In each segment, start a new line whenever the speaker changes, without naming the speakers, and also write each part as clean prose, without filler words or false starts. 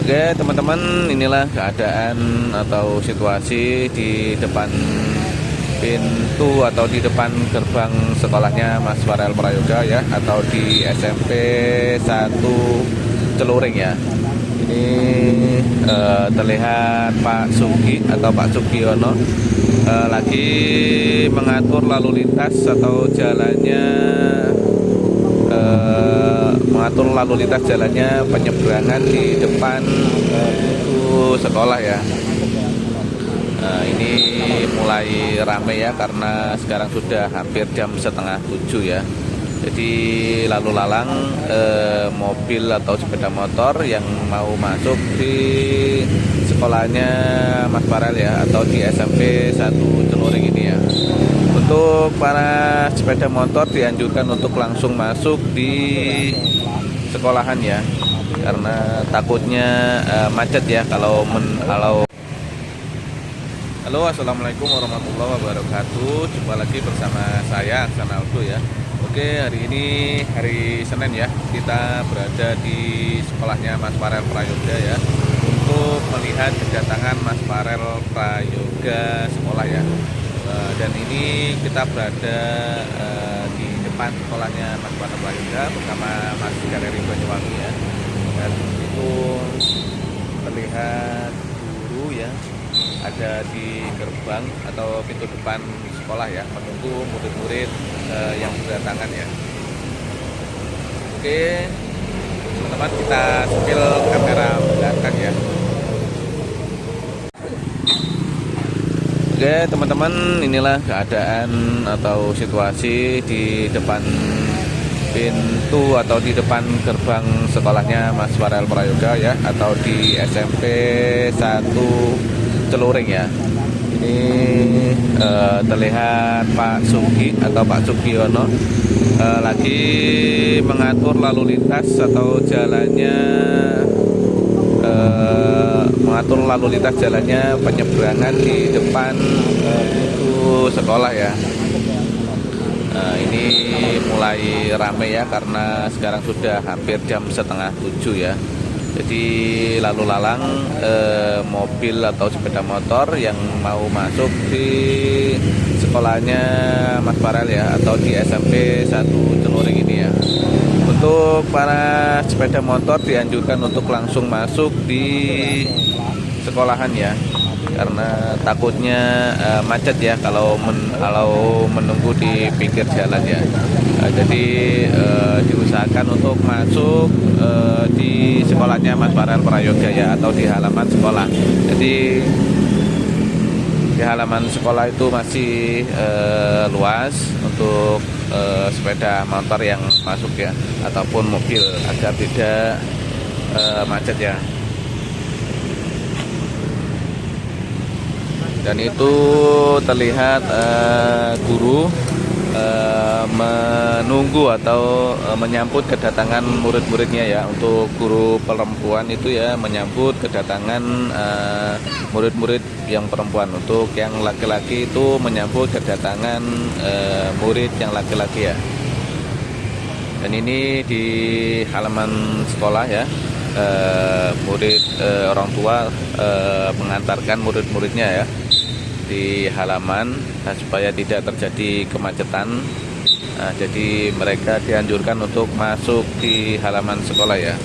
Oke teman-teman, inilah keadaan atau situasi di depan pintu atau di depan gerbang sekolahnya Mas Farel Prayoga ya, atau di SMP 1 Celuring ya. Ini terlihat Pak Sugi atau Pak Sugiono lagi mengatur lalu lintas atau jalannya penyeberangan di depan pintu sekolah ya. Ini mulai ramai ya, karena sekarang sudah hampir jam setengah 7 ya. Jadi lalu lalang mobil atau sepeda motor yang mau masuk di sekolahnya Mas Farel ya, atau di SMP 1 Celuring ini ya. Untuk para sepeda motor dianjurkan untuk langsung masuk di sekolahan ya, karena takutnya macet ya kalau Halo, assalamualaikum warahmatullahi wabarakatuh. Jumpa lagi bersama saya Aksan Aldo ya. Oke, hari ini hari Senin ya, kita berada di sekolahnya Mas Farel Prayoga ya, untuk melihat kedatangan Mas Farel Prayoga sekolah ya. Dan ini kita berada di depan sekolahnya Mas Farel Prayoga bersama Mas Galeri Banyuwangi ya. Dan itu terlihat guru ya, ada di gerbang atau pintu depan sekolah ya, menunggu murid-murid yang berdatangan ya. Oke teman-teman, kita spill kamera belakang ya. Oke teman-teman, inilah keadaan atau situasi di depan pintu atau di depan gerbang sekolahnya Mas Farel Prayoga ya, atau di SMP 1 Celuring ya. Ini terlihat Pak Sugi atau Pak Sugiono lagi mengatur lalu lintas atau jalannya penyeberangan di depan pintu sekolah ya. Ini mulai ramai ya, karena sekarang sudah hampir jam setengah 7 ya. Jadi lalu lalang mobil atau sepeda motor yang mau masuk di sekolahnya Mas Farel ya, atau di SMP 1 Celuring ini ya. Untuk para sepeda motor dianjurkan untuk langsung masuk di sekolahan ya, karena takutnya macet ya kalau menunggu di pinggir jalan ya. Jadi diusahakan untuk masuk di sekolahnya Mas Farel Prayoga ya, atau di halaman sekolah. Jadi di halaman sekolah itu masih luas untuk sepeda motor yang masuk ya, ataupun mobil, agar tidak macet ya. Dan itu terlihat guru menunggu atau menyambut kedatangan murid-muridnya ya. Untuk guru perempuan itu ya, menyambut kedatangan murid-murid yang perempuan. Untuk yang laki-laki itu menyambut kedatangan murid yang laki-laki ya. Dan ini di halaman sekolah ya, orang tua mengantarkan murid-muridnya ya di halaman, supaya tidak terjadi kemacetan. Jadi mereka dianjurkan untuk masuk di halaman sekolah ya.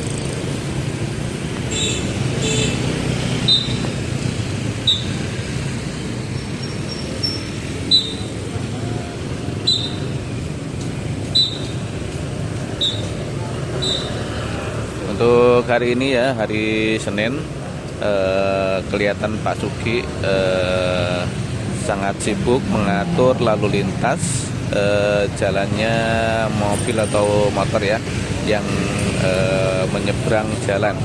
Untuk hari ini ya, hari Senin, kelihatan Pak Sugi sangat sibuk mengatur lalu lintas jalannya mobil atau motor ya, yang menyeberang jalan.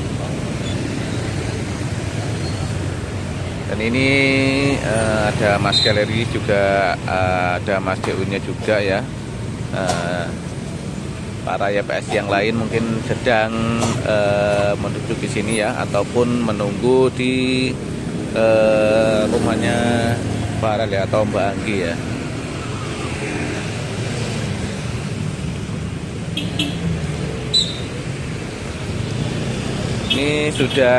Dan ini ada Mas Galeri juga, ada Mas DU-nya juga ya. Para YPS yang lain mungkin sedang menuju ke sini ya, ataupun menunggu di rumahnya Farel ya, atau Mbak Anggi ya. Ini sudah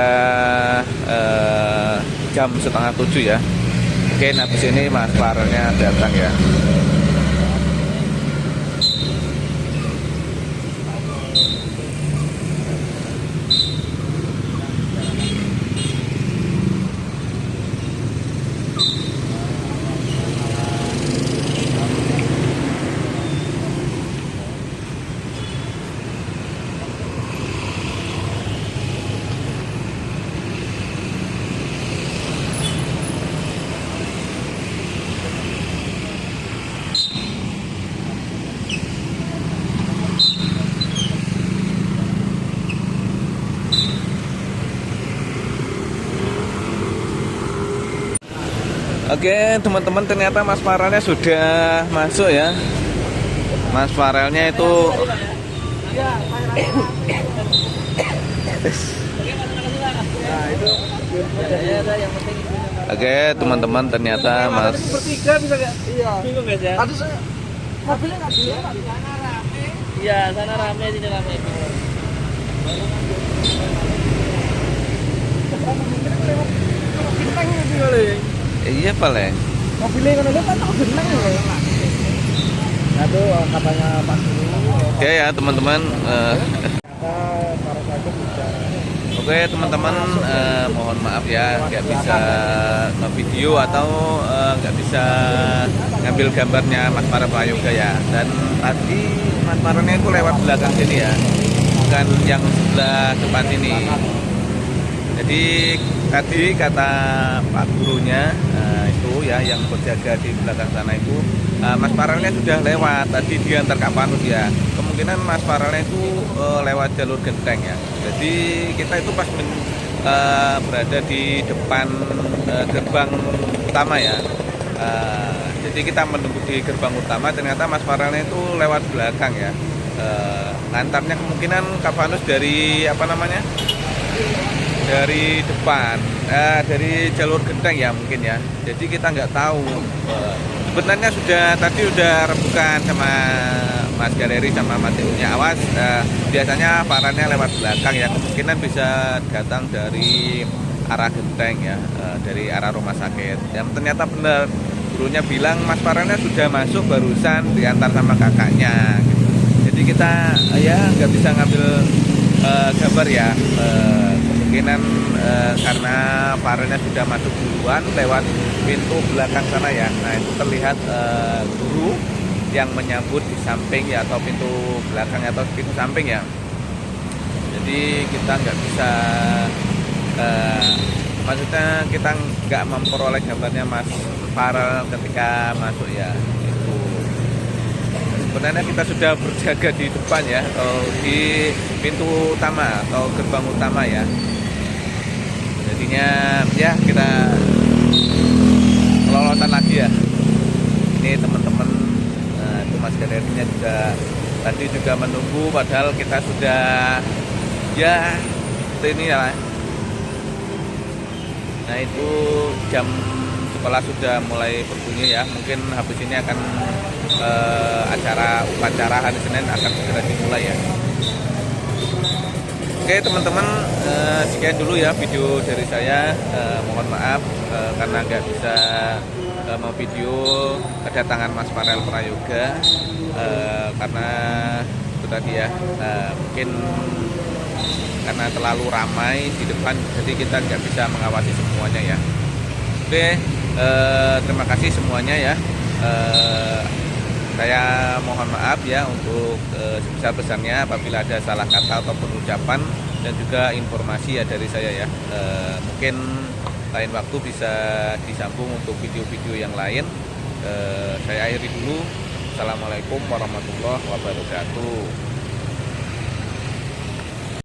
jam setengah 7 ya. Mungkin habis ini Mas Farelnya datang ya. Oke teman-teman, ternyata Mas Farelnya sudah masuk ya. Mas Farelnya itu oke teman-teman, ternyata Mas
iya, sana rame, sini rame.
iya paling
Mobilnya kan ada kan aku benang loh. Aduh, katanya Pak Guru.
oke ya teman-teman.
Para saja bisa.
Oke teman-teman, mohon maaf ya nggak bisa nge-video atau nggak bisa ngambil gambarnya Mas Farel Prayoga ya. Dan tadi Mas Farelnya itu lewat belakang sini ya, bukan yang sebelah depan ini. Jadi tadi kata Pak gurunya itu ya yang berjaga di belakang sana itu, Mas Farelnya sudah lewat tadi diantar Kak Panus ya. Kemungkinan Mas Farelnya itu lewat jalur genteng ya. Jadi kita itu pas berada di depan gerbang utama ya. Jadi kita menunggu di gerbang utama, ternyata Mas Farelnya itu lewat belakang ya. Ngantarnya kemungkinan Kak Panus dari apa namanya? Dari depan, dari jalur genteng ya mungkin ya. Jadi kita nggak tahu. Sebenarnya tadi udah rebukan sama Mas Galeri sama Mas Ibunya, awas. Biasanya Farelnya lewat belakang ya, kemungkinan bisa datang dari arah genteng ya, dari arah rumah sakit. Yang ternyata benar, gurunya bilang Mas Farelnya sudah masuk barusan diantar sama kakaknya. Gitu. Jadi kita ya nggak bisa ngambil gambar ya. Kemungkinan karena Farelnya sudah masuk duluan lewat pintu belakang sana ya. Nah itu terlihat guru yang menyambut di samping ya, atau pintu belakang atau pintu samping ya. Jadi kita nggak bisa maksudnya kita nggak memperoleh gambarnya Mas Farel ketika masuk ya. Itu sebenarnya kita sudah berjaga di depan ya, atau di pintu utama atau gerbang utama ya. Jadinya ya kita kelolosan lagi ya. Ini teman-teman, itu Mas Galerinya juga tadi juga menunggu, padahal kita sudah ya ini ya. Nah itu jam sekolah sudah mulai berbunyi ya. Mungkin habis ini akan acara upacara hari Senin akan segera dimulai ya. Oke teman-teman, sekian dulu ya video dari saya. Mohon maaf karena nggak bisa mau video kedatangan Mas Farel Prayoga, karena itu tadi ya, mungkin karena terlalu ramai di depan, jadi kita nggak bisa mengawasi semuanya ya. Oke, terima kasih semuanya ya. Saya mohon maaf ya untuk sebesar-besarnya apabila ada salah kata ataupun ucapan dan juga informasi ya dari saya ya. Mungkin lain waktu bisa disambung untuk video-video yang lain. Saya akhiri dulu. Assalamualaikum warahmatullahi wabarakatuh.